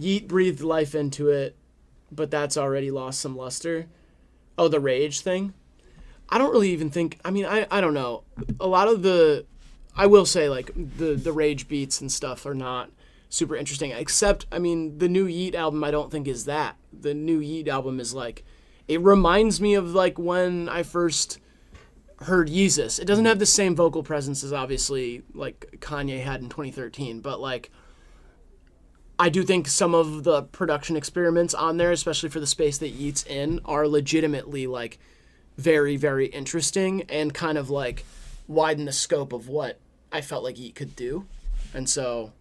Yeet breathed life into it, but that's already lost some luster. Oh, the rage thing. I don't really even think. I mean, I don't know. A lot of the, I will say like the rage beats and stuff are not super interesting. Except, I mean, the new Yeet album I don't think is that. The new Yeet album is like, it reminds me of like when I first heard Yeezus. It doesn't have the same vocal presence as obviously like Kanye had in 2013, but like I do think some of the production experiments on there, especially for the space that Yeet's in, are legitimately like very, very interesting and kind of like widen the scope of what I felt like Yeet could do. And so,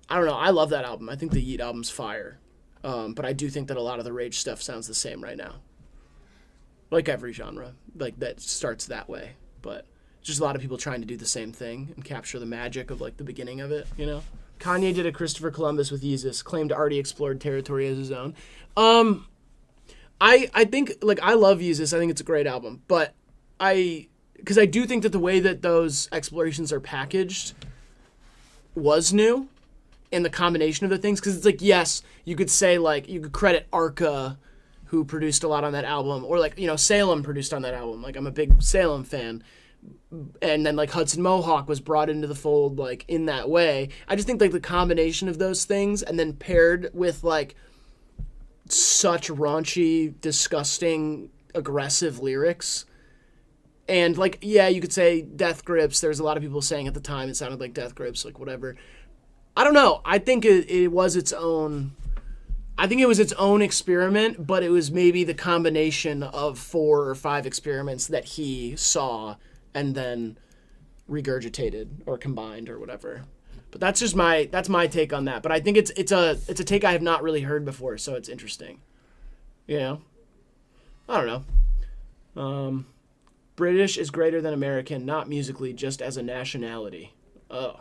I don't know. I love that album. I think the Yeet album's fire. But I do think that a lot of the Rage stuff sounds the same right now. Like every genre, like that starts that way. But just a lot of people trying to do the same thing and capture the magic of like the beginning of it, you know? Kanye did a Christopher Columbus with Yeezus, claimed already explored territory as his own. I think like I love Yeezus. I think it's a great album, but because I do think that the way that those explorations are packaged was new, in the combination of the things. Because it's like, yes, you could say like you could credit Arca, who produced a lot on that album, or like, you know, Salem produced on that album. Like I'm a big Salem fan. And then like Hudson Mohawk was brought into the fold like in that way. I just think like the combination of those things and then paired with like such raunchy, disgusting, aggressive lyrics. And like, yeah, you could say Death Grips. There's a lot of people saying at the time it sounded like Death Grips, like whatever. I don't know. I think it was its own. I think it was its own experiment, but it was maybe the combination of 4 or 5 experiments that he saw and then regurgitated or combined or whatever. But that's my take on that. But I think it's a take I have not really heard before, so it's interesting. You know? I don't know. British is greater than American, not musically, just as a nationality. Oh.